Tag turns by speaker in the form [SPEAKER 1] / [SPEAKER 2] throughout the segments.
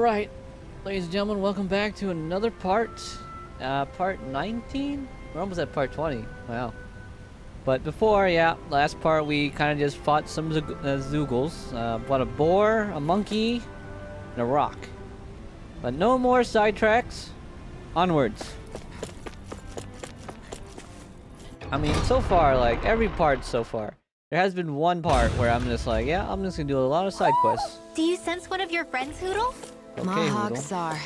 [SPEAKER 1] Alright, ladies and gentlemen, welcome back to another part. Part 19? We're almost at part 20. Wow. But before, yeah, last part we kind of just fought some Zoogles. What, a boar, a monkey, and a rock. But no more sidetracks. Onwards. I mean, so far, like, every part so far. There has been one part where I'm just like, yeah, I'm just gonna do a lot of side quests.
[SPEAKER 2] Do you sense one of your friends, Hoodle?
[SPEAKER 1] Okay,
[SPEAKER 2] Mahagsar.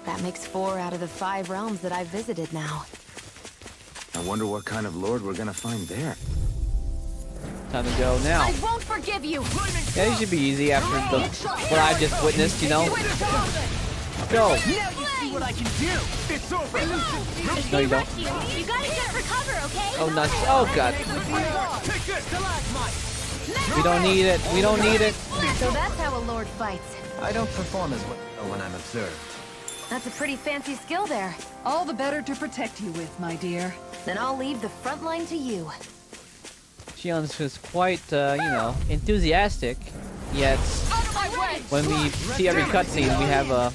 [SPEAKER 2] That makes 4 out of the 5 realms that I've visited now.
[SPEAKER 3] I wonder what kind of lord we're gonna find there.
[SPEAKER 1] Time to go now.
[SPEAKER 2] I won't forgive you!
[SPEAKER 1] Yeah, it should be easy after what I just witnessed, you know? Go!
[SPEAKER 4] Now you see what I can do! It's over!
[SPEAKER 1] No, you don't.
[SPEAKER 2] You gotta just recover, okay?
[SPEAKER 1] Oh, nuts. Oh, God.
[SPEAKER 4] Take this!
[SPEAKER 1] We don't need it. We don't need it.
[SPEAKER 2] So that's how a lord fights.
[SPEAKER 4] I don't perform as well when I'm observed.
[SPEAKER 2] That's a pretty fancy skill there.
[SPEAKER 5] All the better to protect you with, my dear.
[SPEAKER 2] Then I'll leave the front line to you.
[SPEAKER 1] Shion's just quite, you know, enthusiastic. Yet, when we see every cutscene, we have a,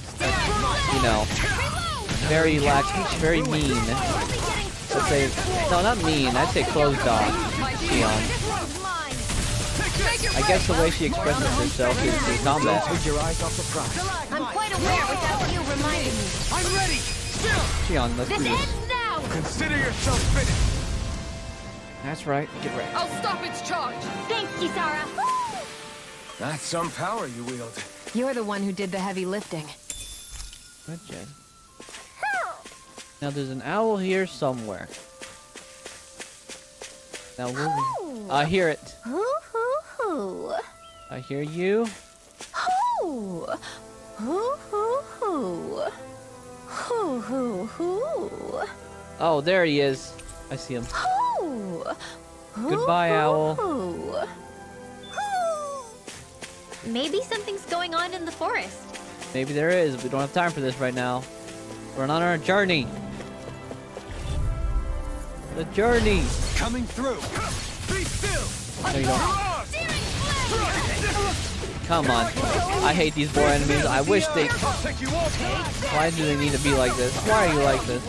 [SPEAKER 1] you know, very very mean. Let's say, no, not mean. I'd say closed off Shion. I guess the way she expresses herself is through combat.
[SPEAKER 4] Take your eyes off the prize.
[SPEAKER 2] I'm quite aware without you reminding me.
[SPEAKER 4] I'm ready! Still!
[SPEAKER 1] Shion, let's do
[SPEAKER 2] This
[SPEAKER 1] this.
[SPEAKER 2] ends now!
[SPEAKER 4] Consider yourself finished!
[SPEAKER 1] That's right. Get ready.
[SPEAKER 5] I'll stop its charge!
[SPEAKER 2] Thanks, Kisara.
[SPEAKER 3] That's some power you wield.
[SPEAKER 2] You're the one who did the heavy lifting.
[SPEAKER 1] Good, Jen. Now there's an owl here somewhere. Now I hear it.
[SPEAKER 2] Hoo hoo hoo.
[SPEAKER 1] I hear you.
[SPEAKER 2] Hoo. Hoo hoo hoo. Hoo hoo hoo.
[SPEAKER 1] Oh, there he is. I see him.
[SPEAKER 2] Hoo.
[SPEAKER 1] Goodbye, owl.
[SPEAKER 2] Hoo. Hoo. Maybe something's going on in the forest.
[SPEAKER 1] Maybe there is. We don't have time for this right now. We're on our journey. The journey.
[SPEAKER 4] Coming through! Be still!
[SPEAKER 1] No, you don't. Come on. I hate these boar enemies. I wish they...
[SPEAKER 4] I'll take you off!
[SPEAKER 1] Why do they need to be like this? Why are you like this?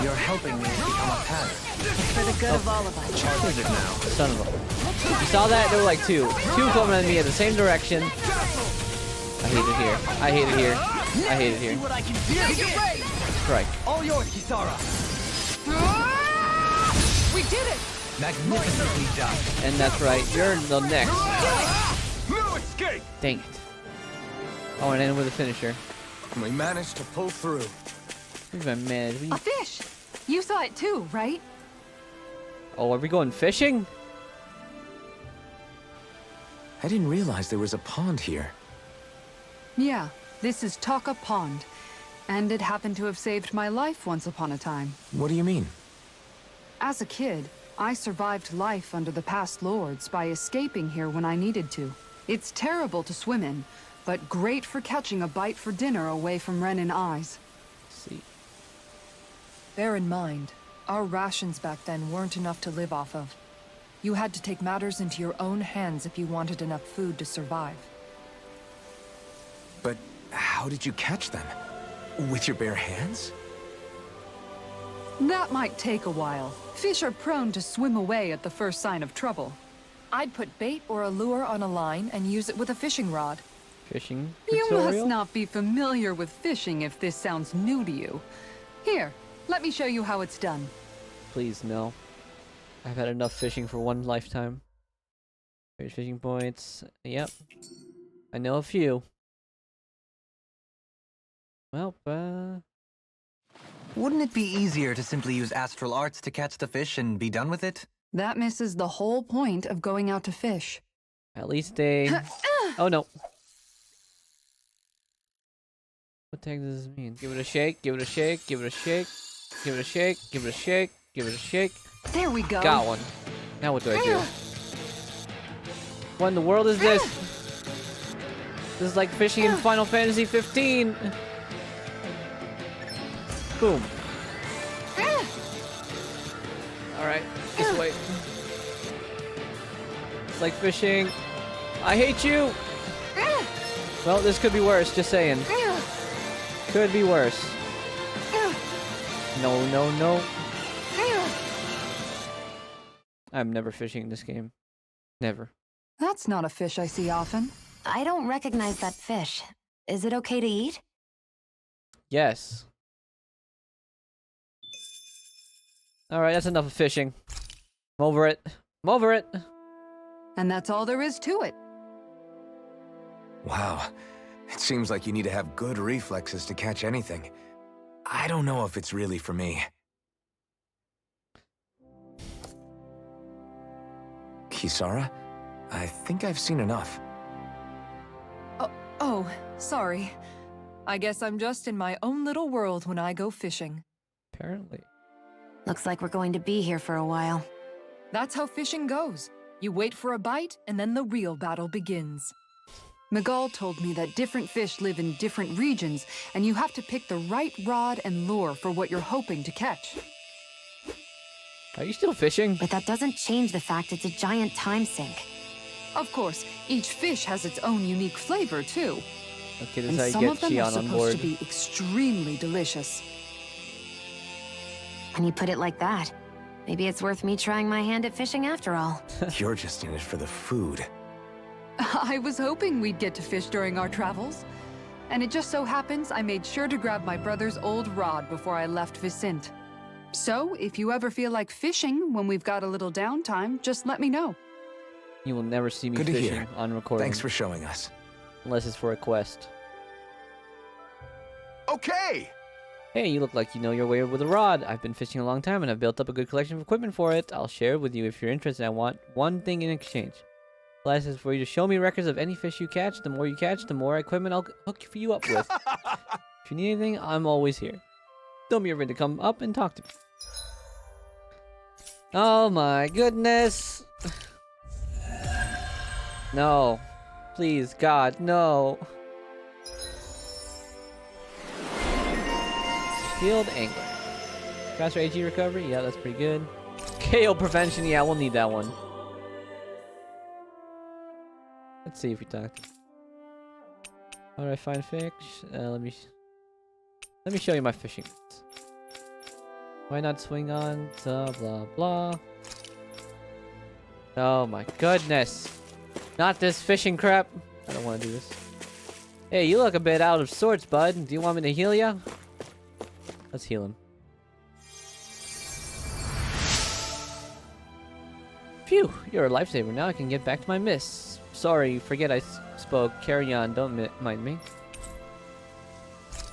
[SPEAKER 3] You're helping me become a pattern.
[SPEAKER 2] For the good of all of us.
[SPEAKER 3] Charge it now.
[SPEAKER 1] Son of a... You saw that? There were like two. Two coming at me at the same direction. I hate it here. I hate it here. I hate it
[SPEAKER 4] See
[SPEAKER 1] here.
[SPEAKER 4] what I can do!
[SPEAKER 1] Strike.
[SPEAKER 4] All yours, Kisara!
[SPEAKER 5] We did it!
[SPEAKER 4] Magnificently done!
[SPEAKER 1] And that's right. You're the next.
[SPEAKER 4] No escape!
[SPEAKER 1] Dang it. Oh, and end with a finisher.
[SPEAKER 3] We managed to pull through.
[SPEAKER 1] We've been mad.
[SPEAKER 5] A fish! You saw it too, right?
[SPEAKER 1] Oh, are we going fishing?
[SPEAKER 3] I didn't realize there was a pond here.
[SPEAKER 5] Yeah, this is Taka Pond. And it happened to have saved my life once upon a time.
[SPEAKER 3] What do you mean?
[SPEAKER 5] As a kid, I survived life under the past lords by escaping here when I needed to. It's terrible to swim in, but great for catching a bite for dinner away from Renin eyes.
[SPEAKER 1] Let's see.
[SPEAKER 6] Bear in mind, our rations back then weren't enough to live off of. You had to take matters into your own hands if you wanted enough food to survive.
[SPEAKER 3] But how did you catch them? With your bare hands?
[SPEAKER 5] That might take a while. Fish are prone to swim away at the first sign of trouble.
[SPEAKER 6] I'd put bait or a lure on a line and use it with a fishing rod.
[SPEAKER 1] Fishing
[SPEAKER 5] You must
[SPEAKER 1] tutorial?
[SPEAKER 5] not be familiar with fishing if this sounds new to you. Here, let me show you how it's done.
[SPEAKER 1] Please, no. I've had enough fishing for one lifetime. Great fishing points. Yep. I know a few. Well,
[SPEAKER 4] Wouldn't it be easier to simply use astral arts to catch the fish and be done with it?
[SPEAKER 5] That misses the whole point of going out to fish.
[SPEAKER 1] at least they... Oh, no. What the heck does this mean? Give it a shake, give it a shake, give it a shake, give it a shake, give it a shake, give it a shake.
[SPEAKER 5] There we go.
[SPEAKER 1] Got one. Now what do I do? What in the world is this? This is like fishing in Final Fantasy 15. Boom. Alright, this way. It's like fishing. I hate you! Well, this could be worse, just saying. Could be worse. No, no, no. I'm never fishing in this game. Never.
[SPEAKER 5] That's not a fish I see often.
[SPEAKER 7] I don't recognize that fish. Is it okay to eat?
[SPEAKER 1] Yes. Alright, that's enough of fishing. I'm over it. I'm over it.
[SPEAKER 5] And that's all there is to it.
[SPEAKER 3] Wow. It seems like you need to have good reflexes to catch anything. I don't know if it's really for me. Kisara? I think I've seen enough.
[SPEAKER 6] Oh, sorry. I guess I'm just in my own little world when I go fishing.
[SPEAKER 1] Apparently.
[SPEAKER 7] Looks like we're going to be here for a while.
[SPEAKER 6] That's how fishing goes. You wait for a bite, and then the real battle begins.
[SPEAKER 5] Miguel told me that different fish live in different regions, and you have to pick the right rod and lure for what you're hoping to catch.
[SPEAKER 1] Are you still fishing?
[SPEAKER 7] But that doesn't change the fact it's a giant time sink.
[SPEAKER 5] Of course, each fish has its own unique flavor, too.
[SPEAKER 1] Okay, this
[SPEAKER 5] And
[SPEAKER 1] is how
[SPEAKER 5] some
[SPEAKER 1] you
[SPEAKER 5] of
[SPEAKER 1] get
[SPEAKER 5] them are
[SPEAKER 1] Shion on
[SPEAKER 5] supposed
[SPEAKER 1] board.
[SPEAKER 5] to be extremely delicious.
[SPEAKER 7] When you put it like that, maybe it's worth me trying my hand at fishing after all.
[SPEAKER 3] You're just in it for the food.
[SPEAKER 5] I was hoping we'd get to fish during our travels. And it just so happens I made sure to grab my brother's old rod before I left Vicente. So, if you ever feel like fishing when we've got a little downtime, just let me know.
[SPEAKER 1] You will never see me
[SPEAKER 3] Good to
[SPEAKER 1] fishing
[SPEAKER 3] hear.
[SPEAKER 1] on recording.
[SPEAKER 3] Thanks for showing us.
[SPEAKER 1] Unless it's for a quest.
[SPEAKER 3] Okay!
[SPEAKER 1] Hey, you look like you know your way with a rod. I've been fishing a long time and I've built up a good collection of equipment for it. I'll share it with you if you're interested. I want one thing in exchange. The last is for you to show me records of any fish you catch. The more you catch, the more equipment I'll hook you up with. If you need anything, I'm always here. Don't be afraid to come up and talk to me. Oh my goodness. No. Please, God, no. Skilled angler. Faster AG recovery? Yeah, that's pretty good. KO prevention? Yeah, we'll need that one. Let's see if we talk. How do I find fish? Let me show you my fishing. Why not swing on? Blah blah blah. Oh my goodness! Not this fishing crap. I don't want to do this. Hey, you look a bit out of sorts, bud. Do you want me to heal ya? Let's heal him. Phew, you're a lifesaver. Now I can get back to my miss. Sorry, forget I spoke. Carry on, don't mind me.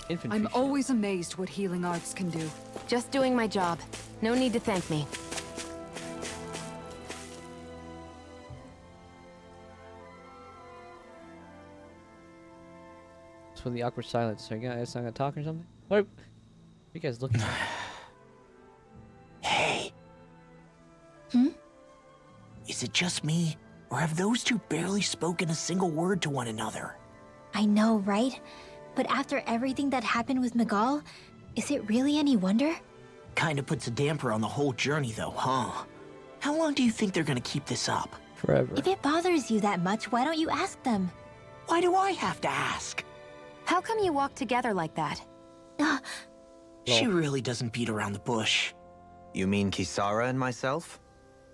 [SPEAKER 1] Infantry
[SPEAKER 5] I'm
[SPEAKER 1] ship.
[SPEAKER 5] always amazed what healing arts can do.
[SPEAKER 7] Just doing my job. No need to thank me.
[SPEAKER 1] What's with the awkward silence? Are you guys not gonna talk or something? What are you guys looking at?
[SPEAKER 8] Hey. Is it just me, or have those two barely spoken a single word to one another?
[SPEAKER 2] I know, right? But after everything that happened with Miguel, is it really any wonder?
[SPEAKER 8] Kinda puts a damper on the whole journey though, huh? How long do you think they're gonna keep this up?
[SPEAKER 1] Forever.
[SPEAKER 2] If it bothers you that much, why don't you ask them?
[SPEAKER 8] Why do I have to ask?
[SPEAKER 7] How come you walk together like that?
[SPEAKER 8] She really doesn't beat around the bush.
[SPEAKER 4] You mean Kisara and myself?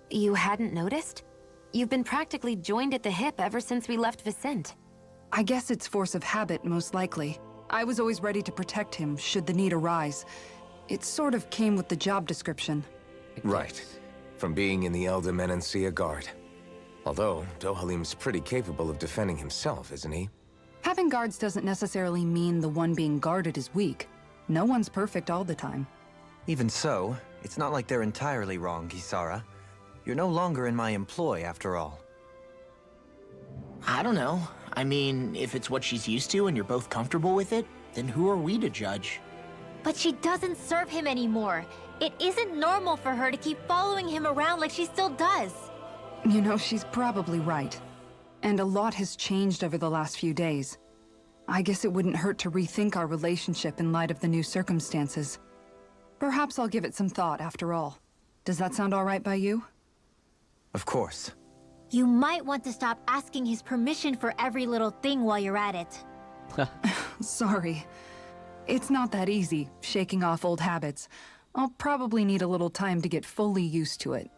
[SPEAKER 7] You hadn't noticed? You've been practically joined at the hip ever since we left Vicente.
[SPEAKER 5] I guess it's force of habit, most likely. I was always ready to protect him, should the need arise. It sort of came with the job description.
[SPEAKER 3] Right. From being in the Elder Menancia Guard. Although, Dohalim's pretty capable of defending himself, isn't he?
[SPEAKER 5] Having guards doesn't necessarily mean the one being guarded is weak. No one's perfect all the time.
[SPEAKER 4] Even so, it's not like they're entirely wrong, Kisara. You're no longer in my employ, after all.
[SPEAKER 8] I don't know. I mean, if it's what she's used to and you're both comfortable with it, then who are we to judge?
[SPEAKER 2] But she doesn't serve him anymore. It isn't normal for her to keep following him around like she still does.
[SPEAKER 5] You know, she's probably right. And a lot has changed over the last few days. I guess it wouldn't hurt to rethink our relationship in light of the new circumstances. Perhaps I'll give it some thought after all. Does that sound all right by you?
[SPEAKER 4] Of course.
[SPEAKER 2] You might want to stop asking his permission for every little thing while you're at it.
[SPEAKER 5] Sorry. It's not that easy, shaking off old habits. I'll probably need a little time to get fully used to it.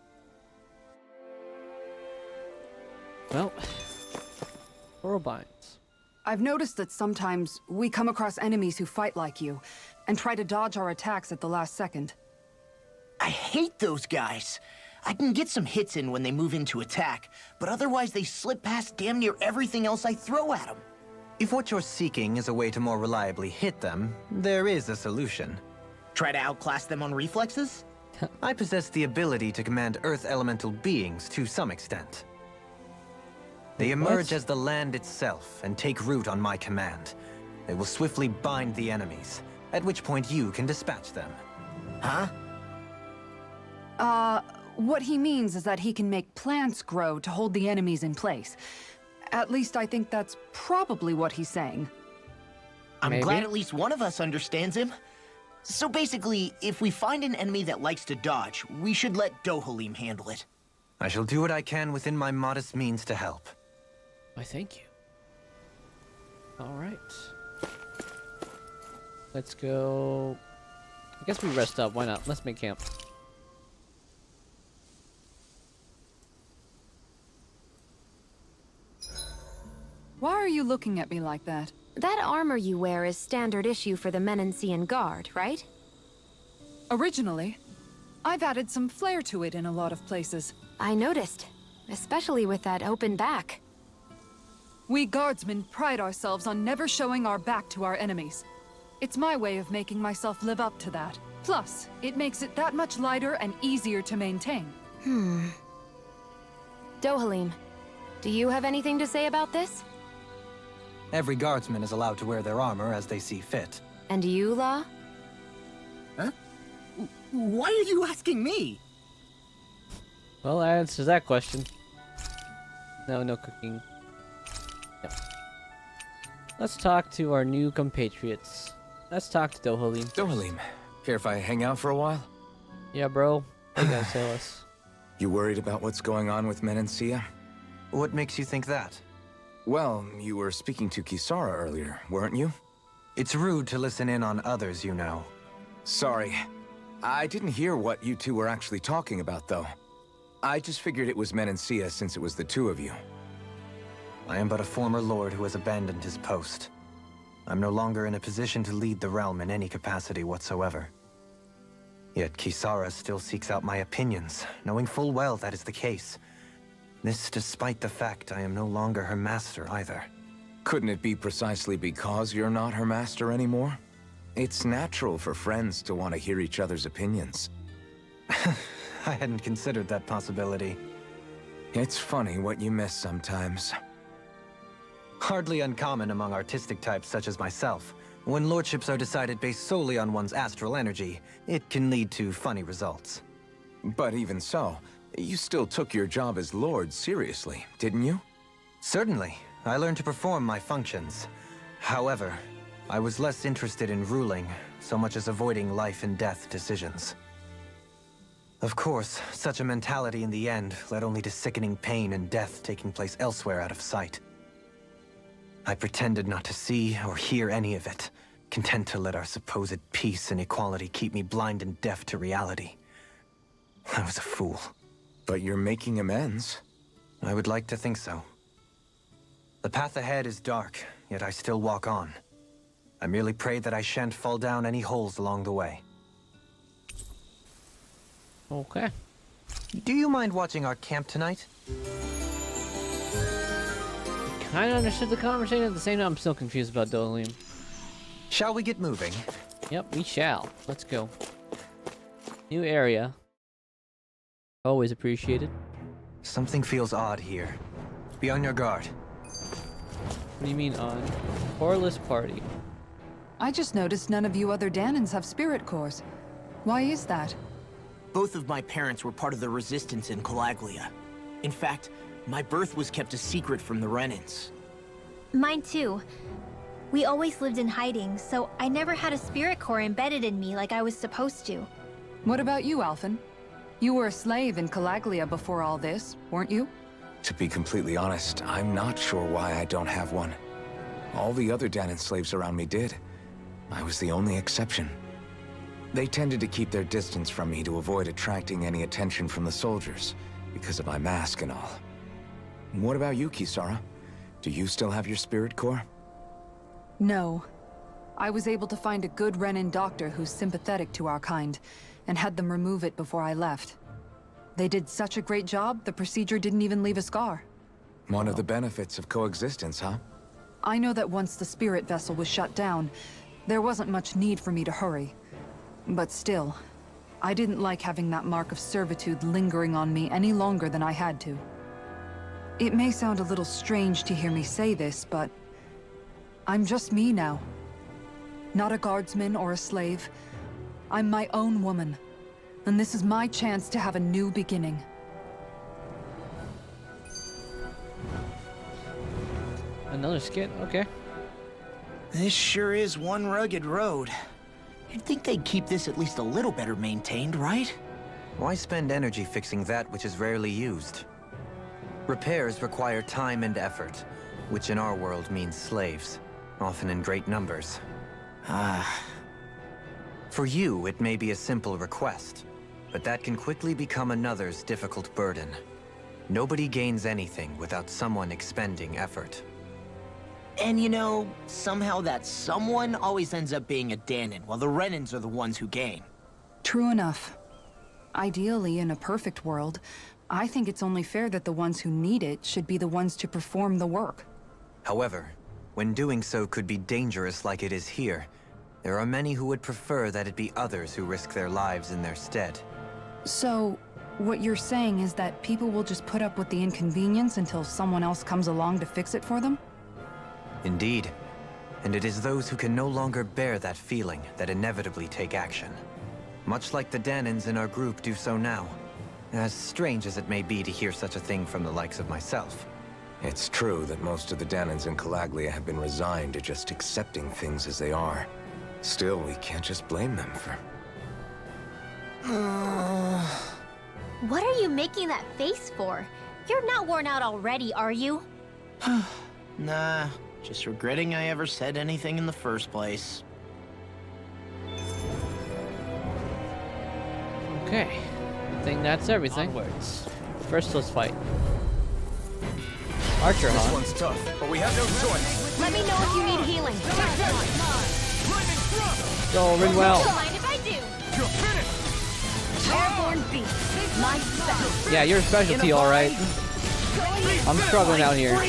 [SPEAKER 1] Well, Orobines.
[SPEAKER 5] I've noticed that sometimes we come across enemies who fight like you, and try to dodge our attacks at the last second.
[SPEAKER 8] I hate those guys. I can get some hits in when they move into attack, but otherwise they slip past damn near everything else I throw at them.
[SPEAKER 4] If what you're seeking is a way to more reliably hit them, there is a solution.
[SPEAKER 8] Try to outclass them on reflexes?
[SPEAKER 4] I possess the ability to command Earth elemental beings to some extent. They emerge as the land itself and take root on my command. They will swiftly bind the enemies, at which point you can dispatch them.
[SPEAKER 8] Huh?
[SPEAKER 5] What he means is that he can make plants grow to hold the enemies in place. At least I think that's probably what he's saying.
[SPEAKER 8] I'm glad at least one of us understands him. So basically, if we find an enemy that likes to dodge, we should let Dohalim handle it.
[SPEAKER 4] I shall do what I can within my modest means to help.
[SPEAKER 1] Why, thank you. Alright. Let's go... I guess we rest up. Why not? Let's make camp.
[SPEAKER 5] Why are you looking at me like that?
[SPEAKER 7] That armor you wear is standard issue for the Menancian Guard, right?
[SPEAKER 5] Originally, I've added some flair to it in a lot of places.
[SPEAKER 7] I noticed, especially with that open back.
[SPEAKER 5] We guardsmen pride ourselves on never showing our back to our enemies. It's my way of making myself live up to that. Plus, it makes it that much lighter and easier to maintain.
[SPEAKER 7] Dohalim, do you have anything to say about this?
[SPEAKER 4] Every guardsman is allowed to wear their armor as they see fit.
[SPEAKER 7] And you, Law?
[SPEAKER 8] Huh? Why are you asking me?
[SPEAKER 1] Well, that answers that question. No cooking. Yeah. Let's talk to our new compatriots. Let's talk to Dohalim.
[SPEAKER 3] Dohalim, care if I hang out for a while?
[SPEAKER 1] Yeah, bro. What you gotta tell us?
[SPEAKER 3] You worried about what's going on with Menancia?
[SPEAKER 4] What makes you think that?
[SPEAKER 3] Well, you were speaking to Kisara earlier, weren't you?
[SPEAKER 4] It's rude to listen in on others, you know.
[SPEAKER 3] Sorry. I didn't hear what you two were actually talking about, though. I just figured it was Menancia since it was the two of you.
[SPEAKER 4] I am but a former lord who has abandoned his post. I'm no longer in a position to lead the realm in any capacity whatsoever. Yet Kisara still seeks out my opinions, knowing full well that is the case. This despite the fact I am no longer her master either.
[SPEAKER 3] Couldn't it be precisely because you're not her master anymore? It's natural for friends to want to hear each other's opinions.
[SPEAKER 4] I hadn't considered that possibility.
[SPEAKER 3] It's funny what you miss sometimes.
[SPEAKER 4] Hardly uncommon among artistic types such as myself. When lordships are decided based solely on one's astral energy, it can lead to funny results.
[SPEAKER 3] But even so, you still took your job as Lord seriously, didn't you?
[SPEAKER 4] Certainly. I learned to perform my functions. However, I was less interested in ruling, so much as avoiding life and death decisions. Of course, such a mentality in the end led only to sickening pain and death taking place elsewhere out of sight. I pretended not to see or hear any of it, content to let our supposed peace and equality keep me blind and deaf to reality. I was a fool.
[SPEAKER 3] But you're making amends.
[SPEAKER 4] I would like to think so. The path ahead is dark, yet I still walk on. I merely pray that I shan't fall down any holes along the way.
[SPEAKER 1] Okay.
[SPEAKER 4] Do you mind watching our camp tonight?
[SPEAKER 1] Kinda understood the conversation, at the same time I'm still confused about Dohalim.
[SPEAKER 4] Shall we get moving?
[SPEAKER 1] Yep, we shall. Let's go. New area. Always appreciated.
[SPEAKER 4] Something feels odd here. Be on your guard.
[SPEAKER 1] What do you mean on? Horless party.
[SPEAKER 5] I just noticed none of you other Danans have spirit cores. Why is that?
[SPEAKER 8] Both of my parents were part of the resistance in Calaglia. In fact, my birth was kept a secret from the Renans.
[SPEAKER 2] Mine too. We always lived in hiding, so I never had a spirit core embedded in me like I was supposed to.
[SPEAKER 5] What about you, Alphen? You were a slave in Calaglia before all this, weren't you?
[SPEAKER 3] To be completely honest, I'm not sure why I don't have one. All the other Danon slaves around me did. I was the only exception. They tended to keep their distance from me to avoid attracting any attention from the soldiers, because of my mask and all. What about you, Kisara? Do you still have your spirit core?
[SPEAKER 5] No. I was able to find a good Renin doctor who's sympathetic to our kind, and had them remove it before I left. They did such a great job, the procedure didn't even leave a scar.
[SPEAKER 3] One of the benefits of coexistence, huh?
[SPEAKER 5] I know that once the spirit vessel was shut down, there wasn't much need for me to hurry. But still, I didn't like having that mark of servitude lingering on me any longer than I had to. It may sound a little strange to hear me say this, but I'm just me now. Not a guardsman or a slave. I'm my own woman. And this is my chance to have a new beginning.
[SPEAKER 1] Another skit? Okay.
[SPEAKER 8] This sure is one rugged road. You'd think they'd keep this at least a little better maintained, right?
[SPEAKER 4] Why spend energy fixing that which is rarely used? Repairs require time and effort, which in our world means slaves, often in great numbers. For you, it may be a simple request, but that can quickly become another's difficult burden. Nobody gains anything without someone expending effort.
[SPEAKER 8] And you know, somehow that someone always ends up being a Danon, while the Renins are the ones who gain.
[SPEAKER 5] True enough. Ideally, in a perfect world, I think it's only fair that the ones who need it should be the ones to perform the work.
[SPEAKER 4] However, when doing so could be dangerous like it is here, there are many who would prefer that it be others who risk their lives in their stead.
[SPEAKER 5] So, what you're saying is that people will just put up with the inconvenience until someone else comes along to fix it for them?
[SPEAKER 4] Indeed. And it is those who can no longer bear that feeling that inevitably take action. Much like the Danons in our group do so now. As strange as it may be to hear such a thing from the likes of myself.
[SPEAKER 3] It's true that most of the Danons in Calaglia have been resigned to just accepting things as they are. Still, we can't just blame them for...
[SPEAKER 2] What are you making that face for? You're not worn out already, are you?
[SPEAKER 8] Nah, just regretting I ever said anything in the first place.
[SPEAKER 1] Okay. I think that's everything.
[SPEAKER 9] Onwards.
[SPEAKER 1] First, let's fight. Archer,
[SPEAKER 3] This
[SPEAKER 1] huh?
[SPEAKER 3] one's tough, but we have no choice.
[SPEAKER 2] Let me know if you need healing.
[SPEAKER 1] Go, Ringwell.
[SPEAKER 2] Don't mind if I do. Airborne beast. My special.
[SPEAKER 1] Yeah, your specialty, alright. I'm struggling out here.
[SPEAKER 3] Sion,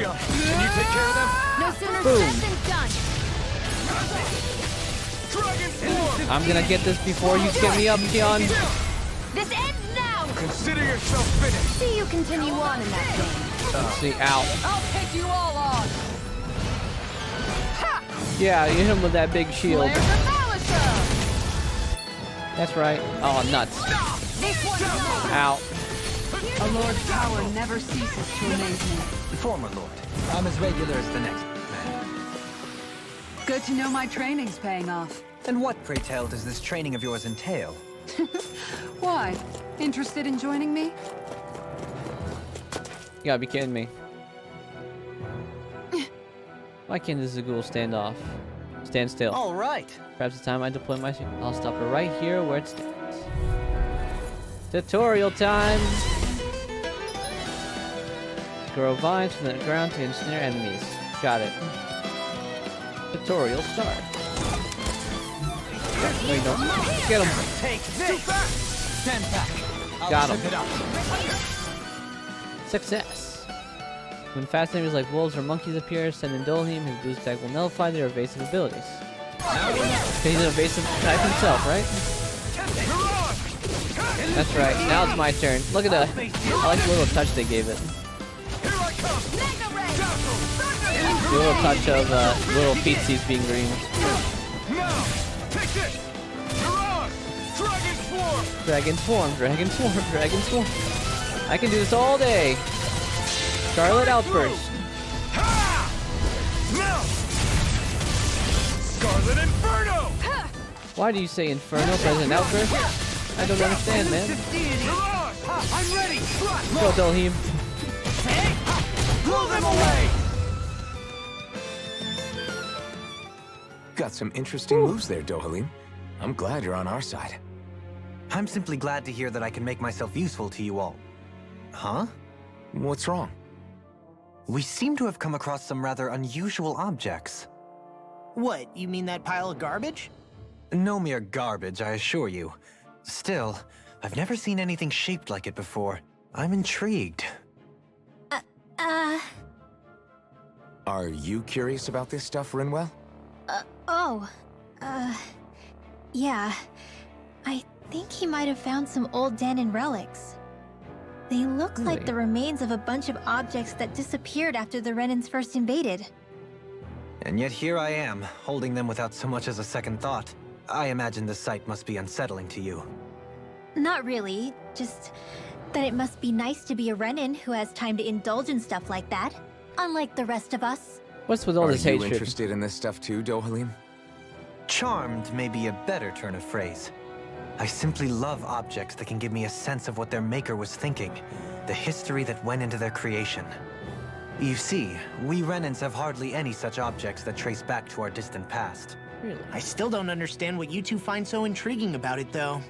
[SPEAKER 3] can you take care of them?
[SPEAKER 2] No sooner
[SPEAKER 1] Boom.
[SPEAKER 2] said than done.
[SPEAKER 1] I'm gonna get this before you get me up, Tion.
[SPEAKER 2] This ends now.
[SPEAKER 3] Consider yourself finished.
[SPEAKER 2] See you continue on in that vein.
[SPEAKER 1] Let's see, ow.
[SPEAKER 6] I'll take you all on!
[SPEAKER 1] Yeah, you hit him with that big shield.
[SPEAKER 6] Flares of Valisha!
[SPEAKER 1] That's right. Oh, nuts.
[SPEAKER 2] This one's mine.
[SPEAKER 1] Ow.
[SPEAKER 5] A Lord's power never ceases to amaze me.
[SPEAKER 4] Former Lord, I'm as regular as the next man.
[SPEAKER 5] Good to know my training's paying off.
[SPEAKER 4] And what, pray tell, does this training of yours entail?
[SPEAKER 5] Why? Interested in joining me?
[SPEAKER 1] You gotta be kidding me. Why can't this Zagul stand off? Stand still.
[SPEAKER 4] All right.
[SPEAKER 1] Perhaps it's time I deploy my shield. I'll stop it right here where it stands. Tutorial time! Grow vines from the ground to ensnare enemies. Got it. Tutorial start. Wait, no. Get him!
[SPEAKER 4] Take this. Stand back.
[SPEAKER 1] Got him.
[SPEAKER 4] It up.
[SPEAKER 1] Success! When fast enemies like wolves or monkeys appear, send Indolheim. His boost attack will nullify their evasive abilities. He's an evasive type himself, right? That's right. Now it's my turn. Look at the... I like the little touch they gave it. The little touch of little feetsies being green. Dragon swarm, dragon swarm, dragon swarm. I can do this all day. Scarlet outburst.
[SPEAKER 3] Scarlet Inferno!
[SPEAKER 1] Why do you say inferno, President Outburst? I don't understand, man.
[SPEAKER 9] I'm ready!
[SPEAKER 1] Go, Dolheim.
[SPEAKER 9] Blow them away!
[SPEAKER 3] Got some interesting moves there, Dohalim. I'm glad you're on our side.
[SPEAKER 4] I'm simply glad to hear that I can make myself useful to you all. Huh?
[SPEAKER 3] What's wrong?
[SPEAKER 4] We seem to have come across some rather unusual objects.
[SPEAKER 8] What, you mean that pile of garbage?
[SPEAKER 4] No mere garbage, I assure you. Still, I've never seen anything shaped like it before. I'm intrigued.
[SPEAKER 3] Are you curious about this stuff, Rinwell?
[SPEAKER 2] Yeah. I think he might have found some old Danon relics. They look like the remains of a bunch of objects that disappeared after the Renans first invaded.
[SPEAKER 4] And yet here I am, holding them without so much as a second thought. I imagine the sight must be unsettling to you.
[SPEAKER 2] Not really, just that it must be nice to be a Renan who has time to indulge in stuff like that, unlike the rest of us.
[SPEAKER 1] What's with all this
[SPEAKER 3] Are you
[SPEAKER 1] hatred?
[SPEAKER 3] interested in this stuff too, Dohalim?
[SPEAKER 4] Charmed may be a better turn of phrase. I simply love objects that can give me a sense of what their maker was thinking, the history that went into their creation. You see, we Renans have hardly any such objects that trace back to our distant past.
[SPEAKER 1] Really?
[SPEAKER 8] I still don't understand what you two find so intriguing about it, though.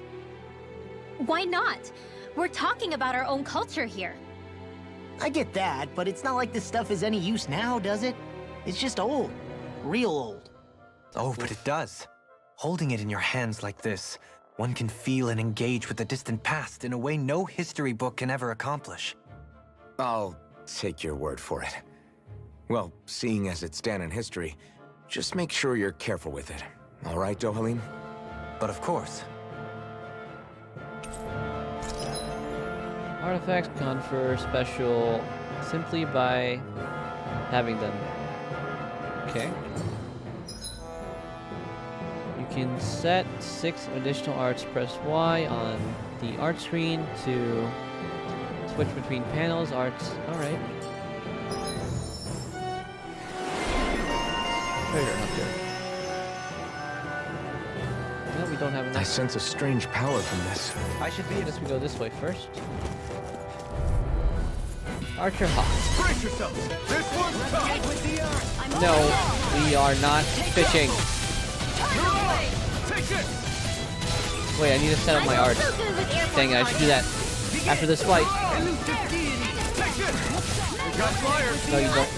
[SPEAKER 2] Why not? We're talking about our own culture here.
[SPEAKER 8] I get that, but it's not like this stuff is any use now, does it? It's just old. Real old.
[SPEAKER 4] Oh, but it does. Holding it in your hands like this, one can feel and engage with the distant past in a way no history book can ever accomplish.
[SPEAKER 3] I'll take your word for it. Well, seeing as it's Danon history, just make sure you're careful with it. All right, Dohalim?
[SPEAKER 4] But of course.
[SPEAKER 1] Artifacts confer special simply by having them. Okay. You can set 6 additional arts. Press Y on the art screen to switch between panels, arts. Alright. Treasure hunter. No, we don't have enough.
[SPEAKER 3] I sense a strange power from this.
[SPEAKER 1] I should be. I guess we go this way first. Archer Hawk.
[SPEAKER 9] Brace yourselves! This one's tough!
[SPEAKER 1] No, we are not fishing.
[SPEAKER 9] Take this!
[SPEAKER 1] Wait, I need to set up my art. Dang it, I should do that after this fight.
[SPEAKER 9] Take this! We got flyers!
[SPEAKER 1] No, you don't.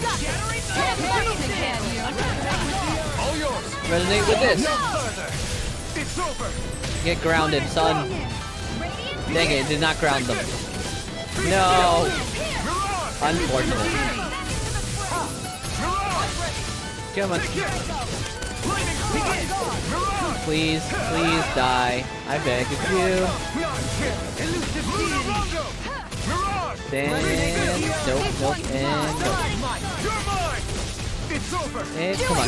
[SPEAKER 9] All yours!
[SPEAKER 1] Resonate with this.
[SPEAKER 9] No further! It's over!
[SPEAKER 1] Get grounded, son. Dang it, it did not ground them. No. Unfortunate. Come on. Please, please die. I beg of you. Then, nope, and nope. And come on.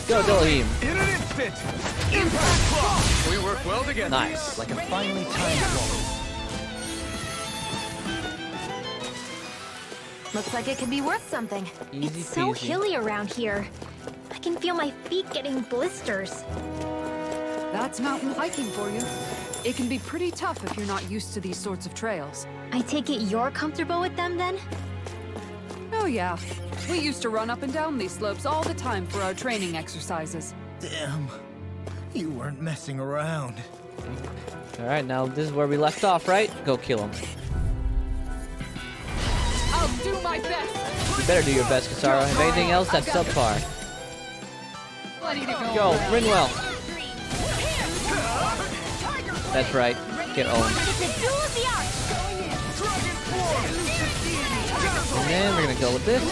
[SPEAKER 1] Go, Dohalim.
[SPEAKER 9] In an instant! Impact block! We work well together.
[SPEAKER 1] Nice.
[SPEAKER 4] Like a finely timed moment.
[SPEAKER 7] Looks like it could be worth something.
[SPEAKER 1] Easy
[SPEAKER 2] It's so
[SPEAKER 1] peasy.
[SPEAKER 2] hilly around here. I can feel my feet getting blisters.
[SPEAKER 5] That's mountain hiking for you. It can be pretty tough if you're not used to these sorts of trails.
[SPEAKER 2] I take it you're comfortable with them then?
[SPEAKER 5] Oh yeah. We used to run up and down these slopes all the time for our training exercises.
[SPEAKER 8] Damn. You weren't messing around.
[SPEAKER 1] Alright, now this is where we left off, right? Go kill him.
[SPEAKER 5] I'll do my best!
[SPEAKER 1] You better do your best, Kasara. If anything else, that's subpar.
[SPEAKER 5] Plenty to go.
[SPEAKER 1] Go, Rinwell. That's right. Get owned. And then we're gonna go with this.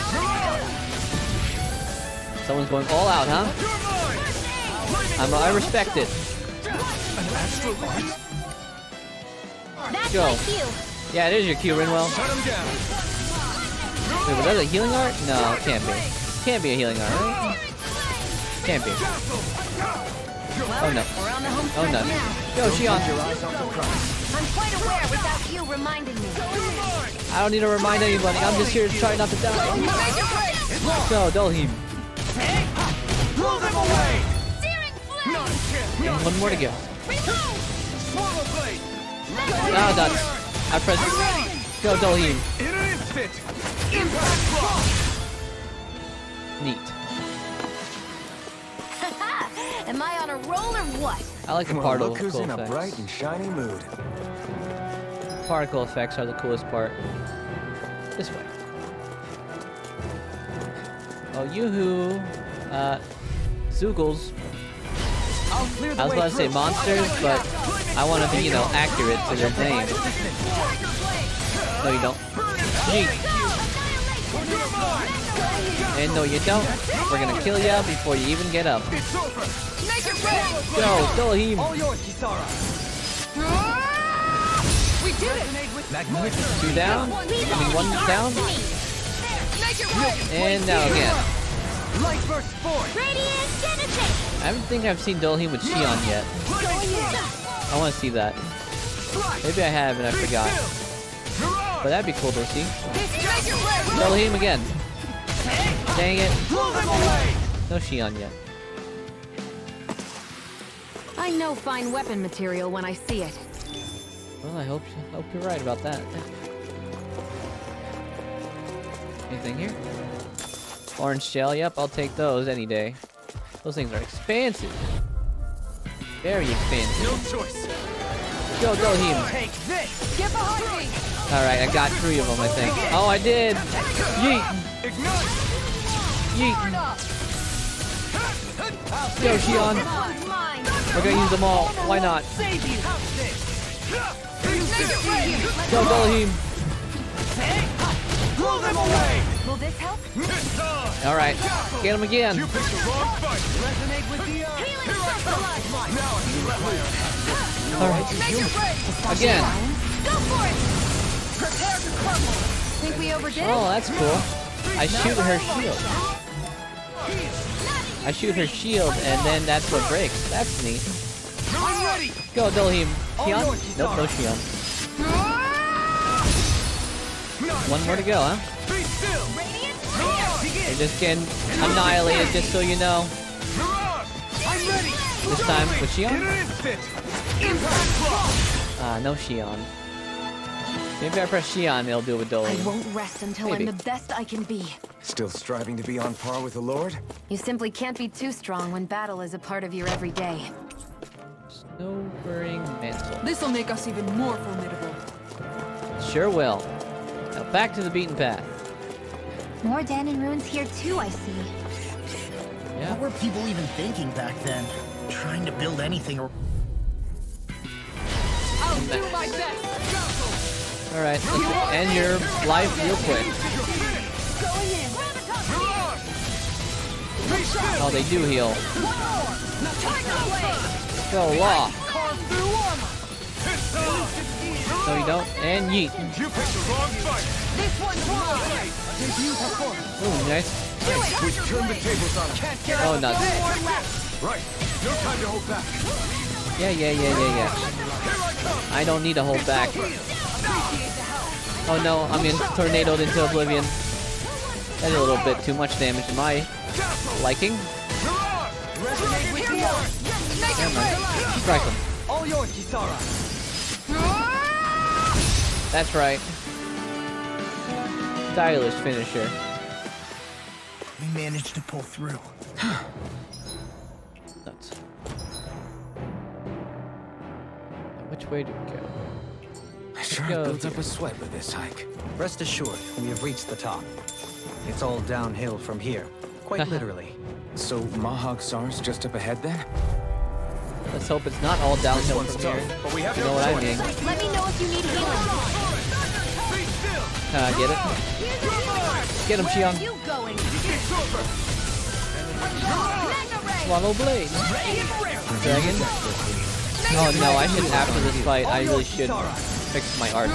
[SPEAKER 1] Someone's going all out, huh? I respect it.
[SPEAKER 2] That's
[SPEAKER 1] Go.
[SPEAKER 2] my cue.
[SPEAKER 1] Yeah, it is your cue, Rinwell.
[SPEAKER 9] Shut him down.
[SPEAKER 1] Wait, was that a healing art? No, it can't be. Can't be a healing art, right? Can't be. Oh no. Oh no. Go, Shion.
[SPEAKER 7] I'm quite aware without you reminding me.
[SPEAKER 1] I don't need to remind anybody. I'm just here to try not to die. Go, Dolheim.
[SPEAKER 9] Blow them away!
[SPEAKER 1] And one more to go.
[SPEAKER 9] Swallow blade!
[SPEAKER 1] Ah, done. I press. Go, Dolheim.
[SPEAKER 9] In an instant. Impact block.
[SPEAKER 1] Neat.
[SPEAKER 2] Am I on a roll or what?
[SPEAKER 1] I like the
[SPEAKER 3] Well,
[SPEAKER 1] particle
[SPEAKER 3] look who's in a
[SPEAKER 1] effects.
[SPEAKER 3] bright and shiny mood.
[SPEAKER 1] Particle effects are the coolest part. This way. Oh, yoo-hoo. Zoogles. I was about to say monsters, but I want to be, you know, accurate to their name. No, you don't. Yeet. And no, you don't. We're gonna kill ya before you even get up.
[SPEAKER 9] It's over.
[SPEAKER 1] Go, Dolheim.
[SPEAKER 5] We did it!
[SPEAKER 1] Two down. I mean, one down. And now again. I don't think I've seen Dolheim with Shion yet. I want to see that. Maybe I have and I forgot. But that'd be cool to see. Dolheim again. Dang it. No Shion yet.
[SPEAKER 7] I know fine weapon material when I see it.
[SPEAKER 1] Well, I hope you're right about that. Anything here? Orange shell, yep, I'll take those any day. Those things are expansive. Very expansive.
[SPEAKER 9] No choice.
[SPEAKER 1] Go, Dolheim.
[SPEAKER 5] Get behind me!
[SPEAKER 1] Alright, I got 3 of them, I think. Oh, I did! Yeet!
[SPEAKER 9] Ignite.
[SPEAKER 1] Yeet! Go, Shion! We're gonna use them all. Why not? Go, Dolheim!
[SPEAKER 9] Blow them away.
[SPEAKER 2] Will this help?
[SPEAKER 1] Alright, get him again.
[SPEAKER 9] You picked the wrong fight. Resonate with the
[SPEAKER 1] Alright, again.
[SPEAKER 2] Go for it! Prepare to crumble! Think we overdid it?
[SPEAKER 1] Oh, that's cool. I shoot her shield. I shoot her shield, and then that's what breaks. That's neat.
[SPEAKER 9] I'm ready.
[SPEAKER 1] Go, Dolheim. Shion? Nope, no Shion. One more to go, huh?
[SPEAKER 9] Be still.
[SPEAKER 1] They're just getting annihilated, just so you know.
[SPEAKER 9] I'm ready.
[SPEAKER 1] This time with
[SPEAKER 9] In
[SPEAKER 1] Shion?
[SPEAKER 9] an instant. Impact block.
[SPEAKER 1] No Shion. Maybe I press Shion, they'll do it with
[SPEAKER 7] I
[SPEAKER 1] Dolheim.
[SPEAKER 7] won't rest until
[SPEAKER 1] Maybe.
[SPEAKER 7] I'm the best I can be.
[SPEAKER 3] Still striving to be on par with the Lord?
[SPEAKER 7] You simply can't be too strong when battle is a part of your everyday.
[SPEAKER 1] Snowburning Mantle.
[SPEAKER 5] This'll make us even more formidable.
[SPEAKER 1] Sure will. Now back to the beaten path.
[SPEAKER 2] More Danon ruins here too, I see.
[SPEAKER 1] Yeah.
[SPEAKER 8] What were people even thinking back then? Trying to build anything or...
[SPEAKER 5] I'll do my best!
[SPEAKER 1] Alright, let's end your life real quick. Oh, they do heal. Go, Law. No, you don't. And yeet.
[SPEAKER 9] You picked the wrong fight.
[SPEAKER 5] This one's mine!
[SPEAKER 1] Ooh, nice.
[SPEAKER 9] We turned the tables on him.
[SPEAKER 1] Oh, nuts.
[SPEAKER 9] Right. No time to hold back.
[SPEAKER 1] Yeah. I don't need to hold back. Oh no, I'm in tornadoed into oblivion. That's a little bit too much damage to my liking. Never mind. Strike him.
[SPEAKER 8] All yours, Kisara.
[SPEAKER 1] That's right. Stylish finisher.
[SPEAKER 8] We managed to pull through.
[SPEAKER 1] Nuts. Which way do we go?
[SPEAKER 3] I sure
[SPEAKER 1] go
[SPEAKER 3] built up
[SPEAKER 1] here.
[SPEAKER 3] a sweat with this hike.
[SPEAKER 4] Rest assured, we have reached the top. It's all downhill from here. Quite literally.
[SPEAKER 3] So Mahag Sar's just up ahead then?
[SPEAKER 1] Let's hope it's not all downhill from here.
[SPEAKER 9] But we have
[SPEAKER 1] You know what I mean?
[SPEAKER 2] Let me know if you need healing.
[SPEAKER 1] Get it? Get him, Shion.
[SPEAKER 2] You going?
[SPEAKER 1] Swallow blade. Dragon. Oh no, I should, after this fight, I really should fix my art.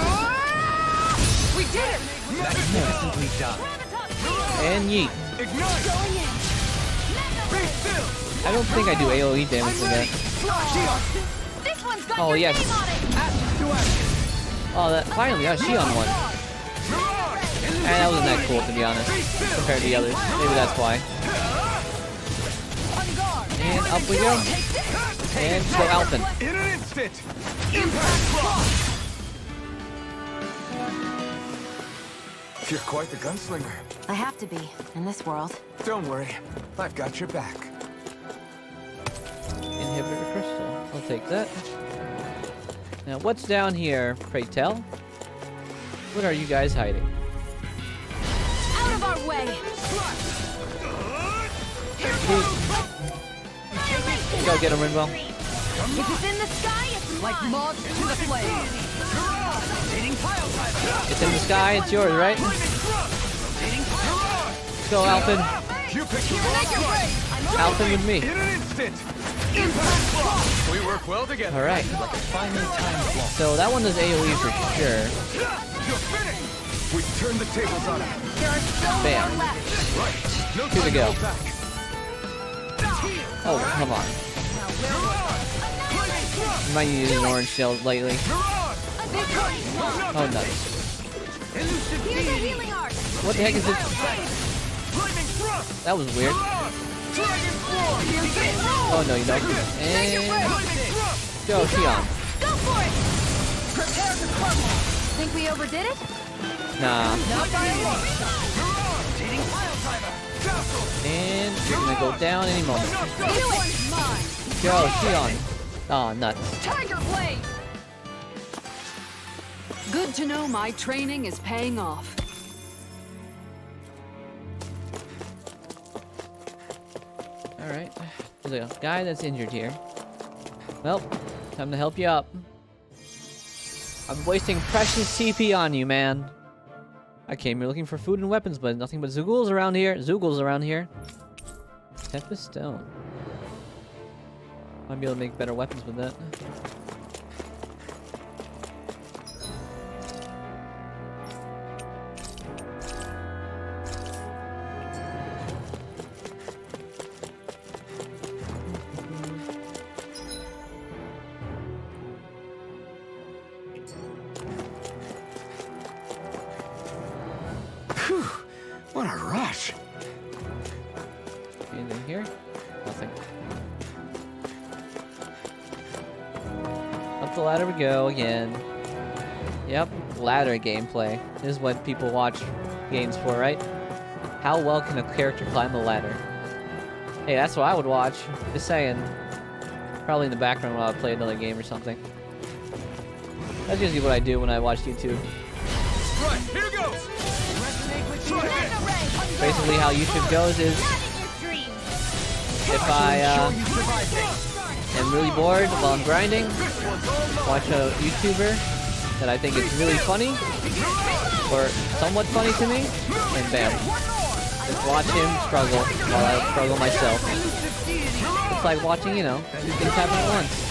[SPEAKER 5] We did it!
[SPEAKER 4] Magnificently done.
[SPEAKER 1] And yeet.
[SPEAKER 9] Ignite. Be still.
[SPEAKER 1] I don't think I do AoE damage to that.
[SPEAKER 2] This one's got
[SPEAKER 1] Oh,
[SPEAKER 2] your
[SPEAKER 1] yes.
[SPEAKER 2] name on it!
[SPEAKER 1] Oh, that finally, Shion won. And that wasn't that cool, to be honest, compared to the others. Maybe that's why. And up we go. And go Alpin.
[SPEAKER 9] In an instant. Impact block.
[SPEAKER 3] You're quite the gunslinger.
[SPEAKER 7] I have to be, in this world.
[SPEAKER 3] Don't worry, I've got your back.
[SPEAKER 1] Inhibitor crystal. I'll take that. Now, what's down here, pray tell? What are you guys hiding?
[SPEAKER 7] Out of our way!
[SPEAKER 1] Go get him, Rinwell.
[SPEAKER 7] If it's in the sky, it's
[SPEAKER 5] Like moths to the flame.
[SPEAKER 1] It's in the sky, it's yours, right? Let's go, Alpin. Alpin with me.
[SPEAKER 9] In an instant. We work well together.
[SPEAKER 1] Alright. So that one does AoE for sure.
[SPEAKER 9] You're finished. We turn the tables on him.
[SPEAKER 7] There are still
[SPEAKER 1] Bam.
[SPEAKER 7] more left.
[SPEAKER 9] Right. No
[SPEAKER 1] Two to
[SPEAKER 9] time
[SPEAKER 1] go.
[SPEAKER 9] hold back.
[SPEAKER 1] Oh, come on. You might use an orange shell lately. Oh, nice.
[SPEAKER 7] Here's a healing arc.
[SPEAKER 1] What the heck is it? That was weird. Oh, no, you don't. And... Go, Tion.
[SPEAKER 7] Go for it! Prepare to crumble. Think we overdid it?
[SPEAKER 1] Nah.
[SPEAKER 7] Not by a lot.
[SPEAKER 1] And you're gonna go down any moment.
[SPEAKER 7] Do it! Mine.
[SPEAKER 1] Go, Tion. Oh, nuts.
[SPEAKER 7] Tiger blade.
[SPEAKER 5] Good to know my training is paying off.
[SPEAKER 1] Alright. There's a guy that's injured here. Well, time to help you up. I'm wasting precious CP on you, man. I came here looking for food and weapons, but nothing but Zoogles around here. Zoogles around here. Tempest Stone. Might be able to make better weapons with that.
[SPEAKER 3] Whew, what a rush.
[SPEAKER 1] Anything here? Nothing. Up the ladder we go again. Yep, ladder gameplay. This is what people watch games for, right? How well can a character climb a ladder? Hey, that's what I would watch. Just saying. Probably in the background while I play another game or something. That's usually what I do when I watch YouTube.
[SPEAKER 9] Right, here goes.
[SPEAKER 1] Basically how YouTube goes is if I am really bored while I'm grinding, watch a YouTuber that I think is really funny or somewhat funny to me, and bam. Just watch him struggle while I struggle myself. It's like watching, you know, two things happen at once.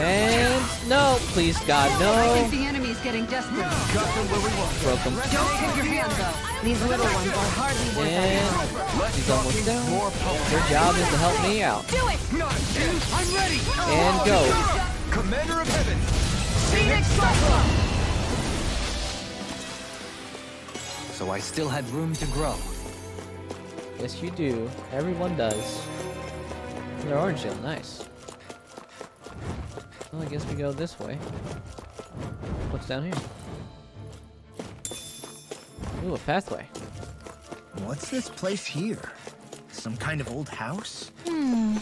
[SPEAKER 1] And no, please God, no.
[SPEAKER 5] The enemy's getting desperate.
[SPEAKER 1] Broke him.
[SPEAKER 5] Don't take your hands up.
[SPEAKER 7] These little ones are hardly worth
[SPEAKER 1] And he's almost down. Your job is to help me out.
[SPEAKER 7] Do it!
[SPEAKER 9] I'm ready.
[SPEAKER 1] And go.
[SPEAKER 9] Commander of Heaven.
[SPEAKER 5] Phoenix Cyclone!
[SPEAKER 4] So I still had room to grow.
[SPEAKER 1] Yes, you do. Everyone does. Another orange shell, nice. Well, I guess we go this way. What's down here? Ooh, a pathway.
[SPEAKER 8] What's this place here? Some kind of old house?
[SPEAKER 1] It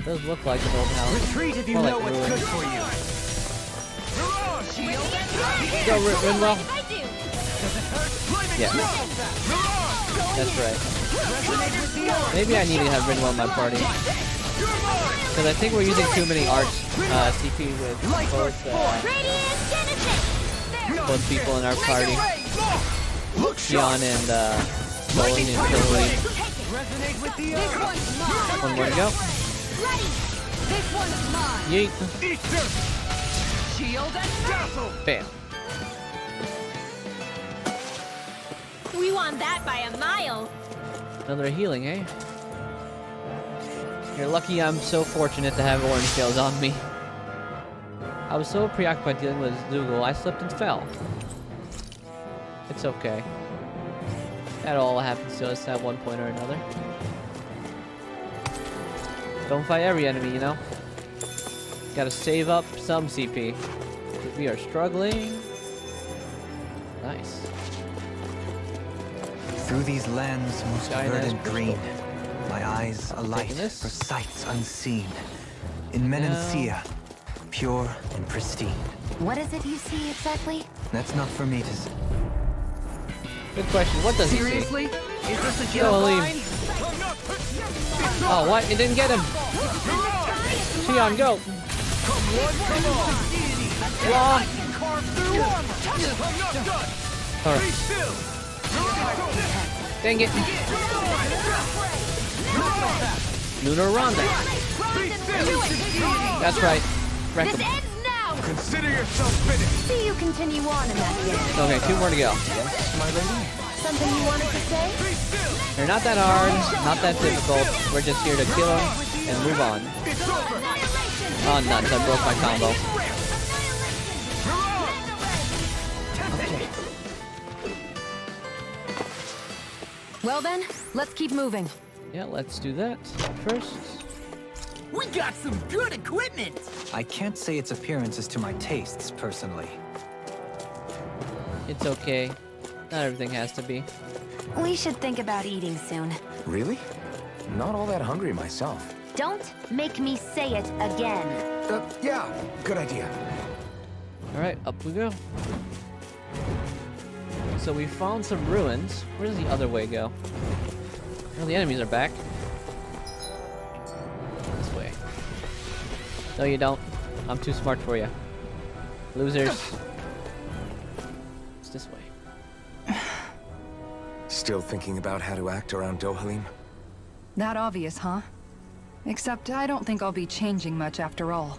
[SPEAKER 1] does look like an old house.
[SPEAKER 8] Retreat if you
[SPEAKER 1] More
[SPEAKER 8] know
[SPEAKER 1] like
[SPEAKER 8] what's
[SPEAKER 1] ruins.
[SPEAKER 8] good for you.
[SPEAKER 1] Go, Rinwell. Yeah. That's right. Maybe I need to have Rinwell in my party. Because I think we're using too many arts CP with both people in our party. Tion and Nolan and Hillary. One more to go.
[SPEAKER 5] This one's mine.
[SPEAKER 1] Yeet.
[SPEAKER 5] Shield and dazzle.
[SPEAKER 1] Bam.
[SPEAKER 2] We won that by a mile.
[SPEAKER 1] Another healing, eh? You're lucky I'm so fortunate to have orange shells on me. I was so preoccupied dealing with Zoogle, I slipped and fell. It's okay. That all happens to us at one point or another. Don't fight every enemy, you know? Gotta save up some CP. We are struggling. Nice.
[SPEAKER 4] Through these lands most
[SPEAKER 1] Giant-ass
[SPEAKER 4] verdant
[SPEAKER 1] crystal.
[SPEAKER 4] green, my eyes alight
[SPEAKER 1] Taking this.
[SPEAKER 4] for sights unseen. In Menancia, pure and pristine.
[SPEAKER 7] What is it you see exactly?
[SPEAKER 4] That's not for me to say.
[SPEAKER 1] Good question. What does he see?
[SPEAKER 8] Seriously? Is this a
[SPEAKER 1] Go
[SPEAKER 8] joke?
[SPEAKER 1] leave. Oh, what? It didn't get him. Xion, go. Law. Alright. Dang it. Lunar Ronda. That's right. Wreck
[SPEAKER 2] This
[SPEAKER 1] him.
[SPEAKER 2] ends now!
[SPEAKER 9] Consider yourself finished.
[SPEAKER 2] See you continue on in that case.
[SPEAKER 1] Okay, 2 more to go.
[SPEAKER 2] Something you wanted to say?
[SPEAKER 1] They're not that hard, not that difficult. We're just here to kill them and move on. Oh, nuts. I broke my combo. Okay.
[SPEAKER 7] Well then, let's keep moving.
[SPEAKER 1] Yeah, let's do that first.
[SPEAKER 8] We got some good equipment!
[SPEAKER 4] I can't say its appearance is to my tastes, personally.
[SPEAKER 1] It's okay. Not everything has to be.
[SPEAKER 7] We should think about eating soon.
[SPEAKER 3] Really? Not all that hungry myself.
[SPEAKER 7] Don't make me say it again.
[SPEAKER 3] Yeah, good idea.
[SPEAKER 1] Alright, up we go. So we found some ruins. Where does the other way go? Oh, the enemies are back. This way. No, you don't. I'm too smart for you. Losers. It's this way.
[SPEAKER 3] Still thinking about how to act around Dohalim?
[SPEAKER 6] That obvious, huh? Except I don't think I'll be changing much after all.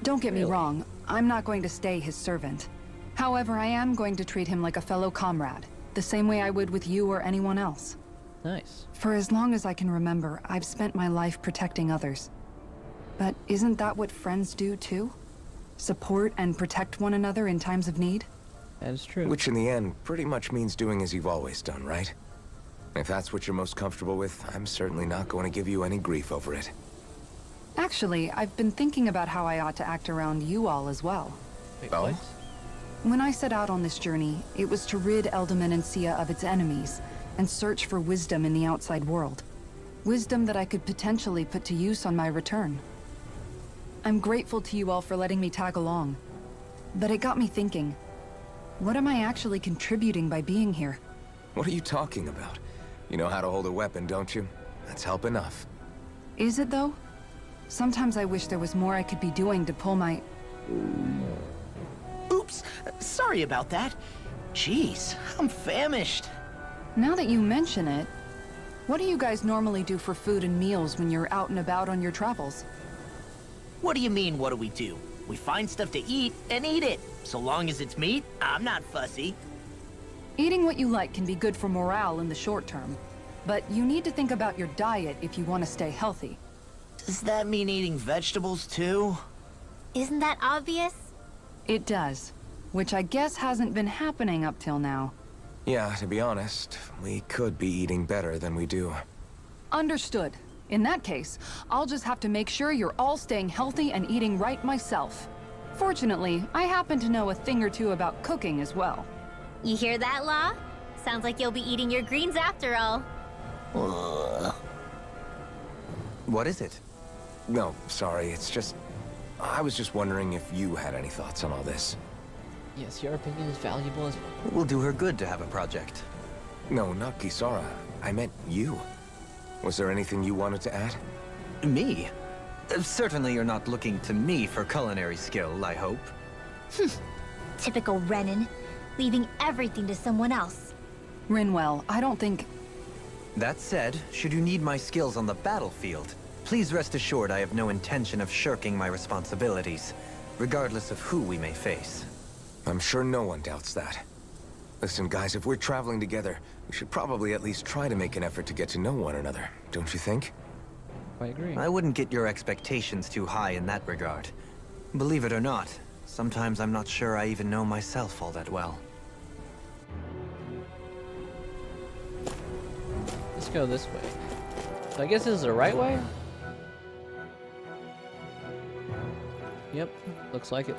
[SPEAKER 6] Don't get me
[SPEAKER 1] Really?
[SPEAKER 6] wrong, I'm not going to stay his servant. However, I am going to treat him like a fellow comrade, the same way I would with you or anyone else.
[SPEAKER 1] Nice.
[SPEAKER 6] For as long as I can remember, I've spent my life protecting others. But isn't that what friends do too? Support and protect one another in times of need?
[SPEAKER 1] That is true.
[SPEAKER 3] Which in the end pretty much means doing as you've always done, right? If that's what you're most comfortable with, I'm certainly not going to give you any grief over it.
[SPEAKER 6] Actually, I've been thinking about how I ought to act around you all as well.
[SPEAKER 1] Wait,
[SPEAKER 3] Oh?
[SPEAKER 1] what?
[SPEAKER 6] When I set out on this journey, it was to rid Eldaman and Sia of its enemies, and search for wisdom in the outside world. Wisdom that I could potentially put to use on my return. I'm grateful to you all for letting me tag along. But it got me thinking, what am I actually contributing by being here?
[SPEAKER 3] What are you talking about? You know how to hold a weapon, don't you? That's help enough.
[SPEAKER 6] Is it though? Sometimes I wish there was more I could be doing to pull my...
[SPEAKER 8] Oops, sorry about that. Jeez, I'm famished.
[SPEAKER 6] Now that you mention it, what do you guys normally do for food and meals when you're out and about on your travels?
[SPEAKER 8] What do you mean, what do we do? We find stuff to eat and eat it. So long as it's meat, I'm not fussy.
[SPEAKER 6] Eating what you like can be good for morale in the short term, but you need to think about your diet if you want to stay healthy.
[SPEAKER 8] Does that mean eating vegetables too?
[SPEAKER 2] Isn't that obvious?
[SPEAKER 6] It does, which I guess hasn't been happening up till now.
[SPEAKER 3] Yeah, to be honest, we could be eating better than we do.
[SPEAKER 6] Understood. In that case, I'll just have to make sure you're all staying healthy and eating right myself. Fortunately, I happen to know a thing or two about cooking as well.
[SPEAKER 2] You hear that, Law? Sounds like you'll be eating your greens after all.
[SPEAKER 4] What is it?
[SPEAKER 3] No, sorry, it's just... I was just wondering if you had any thoughts on all this.
[SPEAKER 1] Yes, your opinion is valuable as well.
[SPEAKER 4] It will do her good to have a project.
[SPEAKER 3] No, not Gisara. I meant you. Was there anything you wanted to add?
[SPEAKER 4] Me? Certainly you're not looking to me for culinary skill, I hope.
[SPEAKER 2] Typical Renan, leaving everything to someone else.
[SPEAKER 6] Rinwell, I don't think...
[SPEAKER 4] That said, should you need my skills on the battlefield, please rest assured I have no intention of shirking my responsibilities, regardless of who we may face.
[SPEAKER 3] I'm sure no one doubts that. Listen, guys, if we're traveling together, we should probably at least try to make an effort to get to know one another, don't you think?
[SPEAKER 1] I agree.
[SPEAKER 4] I wouldn't get your expectations too high in that regard. Believe it or not, sometimes I'm not sure I even know myself all that well.
[SPEAKER 1] Let's go this way. So I guess this is the right way? Yep, looks like it.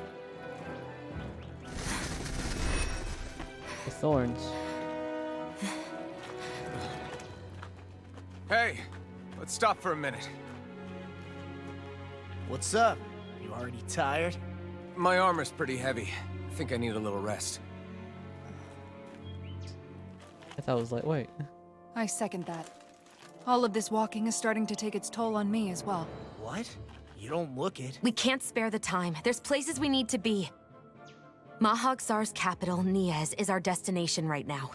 [SPEAKER 1] thorns.
[SPEAKER 3] Hey, let's stop for a minute.
[SPEAKER 8] What's up? You already tired?
[SPEAKER 3] My armor's pretty heavy. I think I need a little rest.
[SPEAKER 1] I thought it was like, wait.
[SPEAKER 6] I second that. All of this walking is starting to take its toll on me as well.
[SPEAKER 8] What? You don't look it.
[SPEAKER 7] We can't spare the time. There's places we need to be. Mahag Sar's capital, Niez, is our destination right now.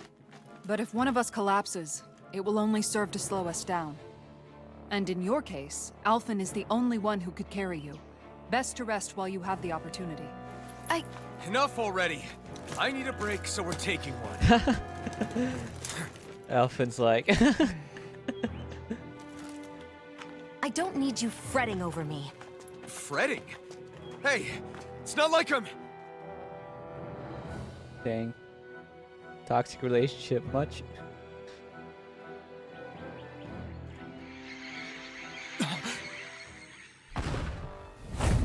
[SPEAKER 6] But if one of us collapses, it will only serve to slow us down. And in your case, Alphen is the only one who could carry you. Best to rest while you have the opportunity.
[SPEAKER 3] Enough already. I need a break, so we're taking one.
[SPEAKER 1] Alphen's like...
[SPEAKER 7] I don't need you fretting over me.
[SPEAKER 3] Fretting? Hey, it's not like I'm...
[SPEAKER 1] Dang. Toxic relationship, much?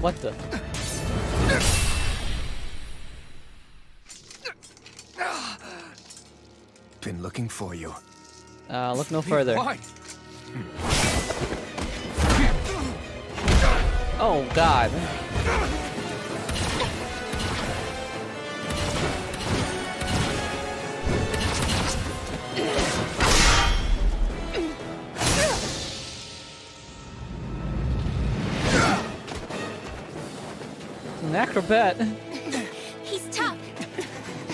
[SPEAKER 1] What the?
[SPEAKER 3] Been looking for you.
[SPEAKER 1] Look no further.
[SPEAKER 3] Why?
[SPEAKER 1] Oh, God. An acrobat.
[SPEAKER 2] He's tough.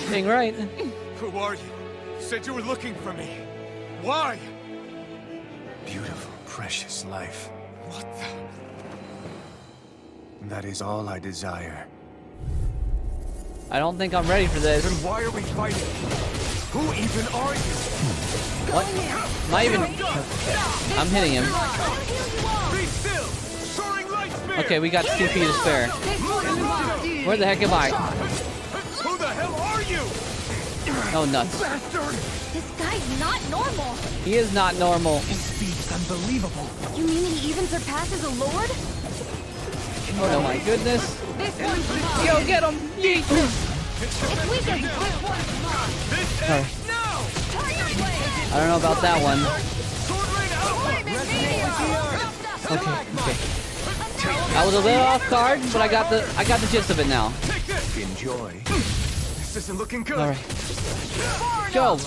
[SPEAKER 1] Dang right.
[SPEAKER 3] Who are you? You said you were looking for me. Why?
[SPEAKER 10] Beautiful, precious life.
[SPEAKER 3] What the...
[SPEAKER 10] That is all I desire.
[SPEAKER 1] I don't think I'm ready for this.
[SPEAKER 3] Then why are we fighting? Who even are you?
[SPEAKER 1] What? Not even... I'm hitting him.
[SPEAKER 3] Be still! Soaring light spear!
[SPEAKER 1] Okay, we got 2 feet to spare. Where the heck am I?
[SPEAKER 3] Who the hell are you?
[SPEAKER 1] Oh, nuts.
[SPEAKER 2] This guy's not normal.
[SPEAKER 1] He is not normal.
[SPEAKER 8] Speed's unbelievable.
[SPEAKER 7] You mean he even surpasses a lord?
[SPEAKER 1] Oh my goodness. Yo, get him! Yeet! Oh. I don't know about that one. Okay. I was a little off guard, but I got the gist of it now.
[SPEAKER 3] Enjoy. This isn't looking good.
[SPEAKER 1] All right. Go,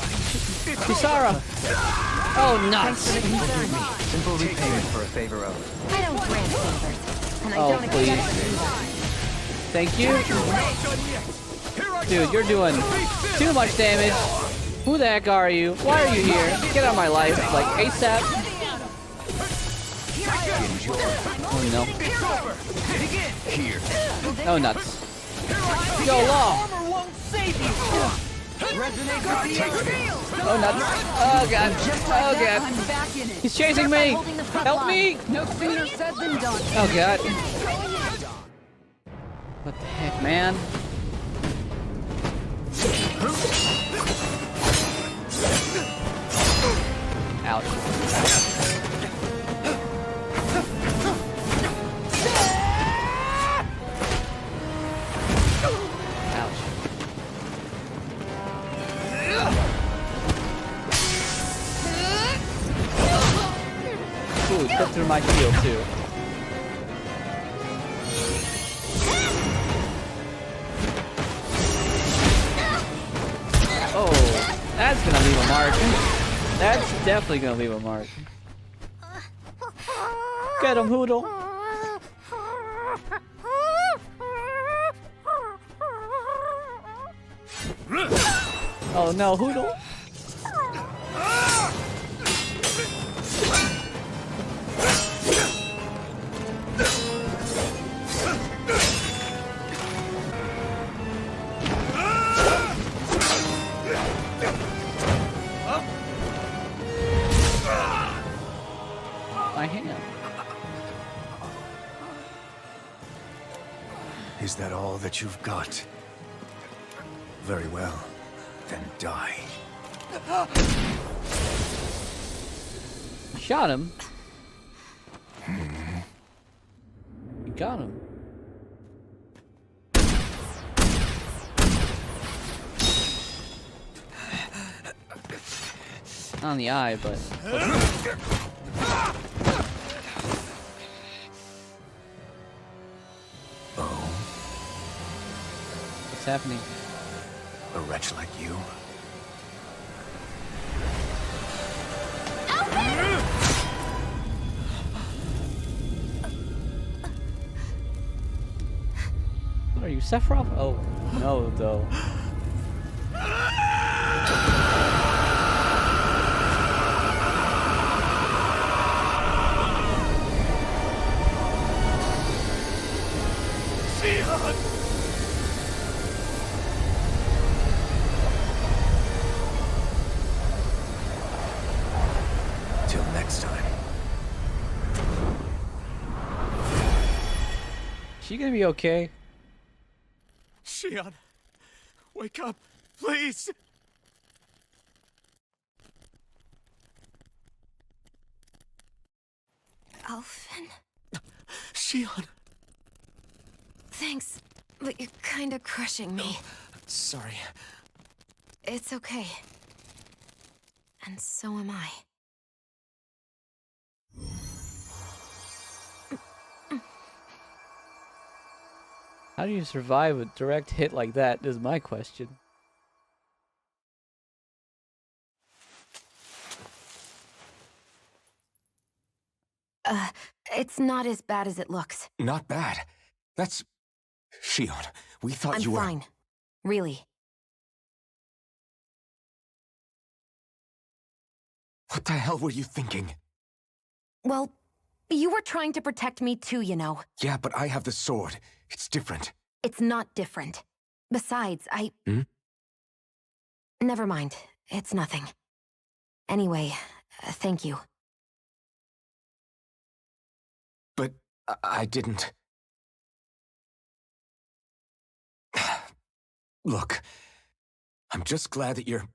[SPEAKER 1] Kisara. Oh, nuts!
[SPEAKER 4] Simple repayment for a favor owed.
[SPEAKER 7] I don't grant favors. And I
[SPEAKER 1] Oh,
[SPEAKER 7] don't
[SPEAKER 1] please.
[SPEAKER 7] expect you.
[SPEAKER 1] Thank you. Dude, you're doing too much damage. Who the heck are you? Why are you here? Get out of my life, like ASAP. Oh no. Oh nuts. Go Law. Oh nuts. Oh god. Oh god. He's chasing me. Help me.
[SPEAKER 6] No sooner said than done.
[SPEAKER 1] Oh god. What the heck, man? Ouch. Ouch. Ooh, cut through my shield too. Oh, that's gonna leave a mark. That's definitely gonna leave a mark. Get him, Hoodle. Oh no, Hoodle. My hand.
[SPEAKER 10] Is that all that you've got? Very well. Then die.
[SPEAKER 1] Shot him. You got him. on the eye, but
[SPEAKER 10] Oh,
[SPEAKER 1] what's happening?
[SPEAKER 10] a wretch like you?
[SPEAKER 1] What are you, Sephiroth? Oh, no, though.
[SPEAKER 10] Till next time.
[SPEAKER 1] She gonna be okay?
[SPEAKER 10] Shion, wake up, please!
[SPEAKER 7] Alphen?
[SPEAKER 10] Shion!
[SPEAKER 7] Thanks, but you're kinda crushing me.
[SPEAKER 10] Sorry.
[SPEAKER 7] It's okay. And so am I.
[SPEAKER 1] How do you survive a direct hit like that is my question.
[SPEAKER 7] It's not as bad as it looks.
[SPEAKER 3] Not bad. That's... Shion, we thought
[SPEAKER 7] I'm
[SPEAKER 3] you were...
[SPEAKER 7] fine. Really.
[SPEAKER 3] What the hell were you thinking?
[SPEAKER 7] Well, you were trying to protect me too, you know.
[SPEAKER 3] Yeah, but I have the sword. It's different.
[SPEAKER 7] It's not different. Besides,
[SPEAKER 3] Hmm?
[SPEAKER 7] Never mind. It's nothing. Anyway, thank you.
[SPEAKER 3] But I didn't... Look, I'm just glad that you're...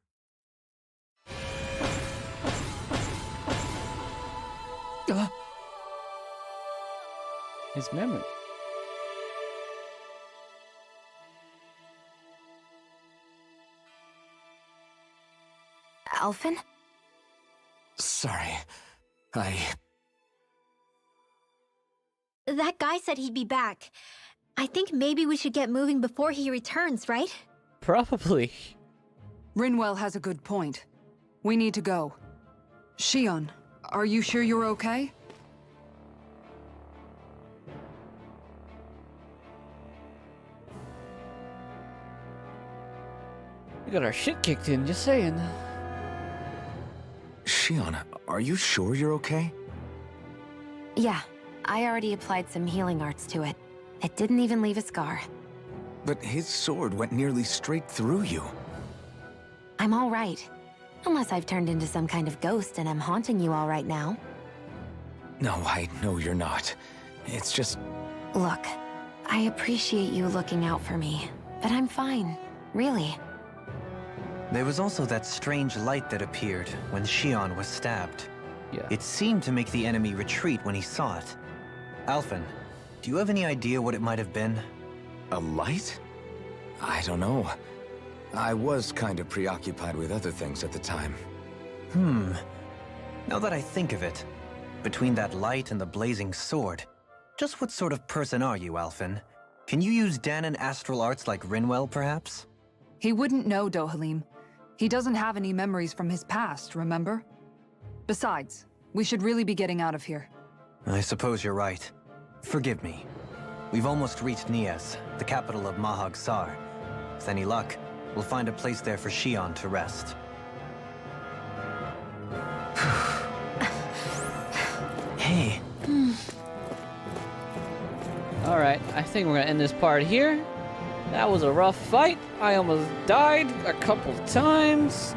[SPEAKER 1] His memory.
[SPEAKER 7] Alphen?
[SPEAKER 3] Sorry.
[SPEAKER 2] That guy said he'd be back. I think maybe we should get moving before he returns, right?
[SPEAKER 1] Probably.
[SPEAKER 6] Rinwell has a good point. We need to go. Shion, are you sure you're okay?
[SPEAKER 1] We got our shit kicked in, just saying.
[SPEAKER 3] Shion, are you sure you're okay?
[SPEAKER 7] Yeah, I already applied some healing arts to it. It didn't even leave a scar.
[SPEAKER 3] But his sword went nearly straight through you.
[SPEAKER 7] I'm all right. Unless I've turned into some kind of ghost and I'm haunting you all right now.
[SPEAKER 3] No, I know you're not. It's just...
[SPEAKER 7] Look, I appreciate you looking out for me, but I'm fine, really.
[SPEAKER 4] There was also that strange light that appeared when Shion was stabbed.
[SPEAKER 1] Yeah.
[SPEAKER 4] It seemed to make the enemy retreat when he saw it. Alphen, do you have any idea what it might have been?
[SPEAKER 3] A light? I don't know. I was kind of preoccupied with other things at the time.
[SPEAKER 4] Now that I think of it, between that light and the blazing sword, just what sort of person are you, Alphen? Can you use Danon astral arts like Rinwell, perhaps?
[SPEAKER 6] He wouldn't know, Dohalim. He doesn't have any memories from his past, remember? Besides, we should really be getting out of here.
[SPEAKER 4] I suppose you're right. Forgive me. We've almost reached Nias, the capital of Mahag Sar. With any luck, we'll find a place there for Shion to rest. Hey.
[SPEAKER 1] Alright, I think we're gonna end this part here. That was a rough fight. I almost died a couple times.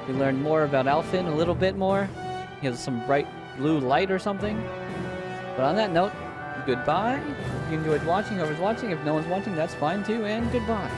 [SPEAKER 1] We learned more about Alphen, a little bit more. He has some bright blue light or something. But on that note, goodbye. If you enjoyed watching, whoever's watching. If no one's watching, that's fine too, and goodbye.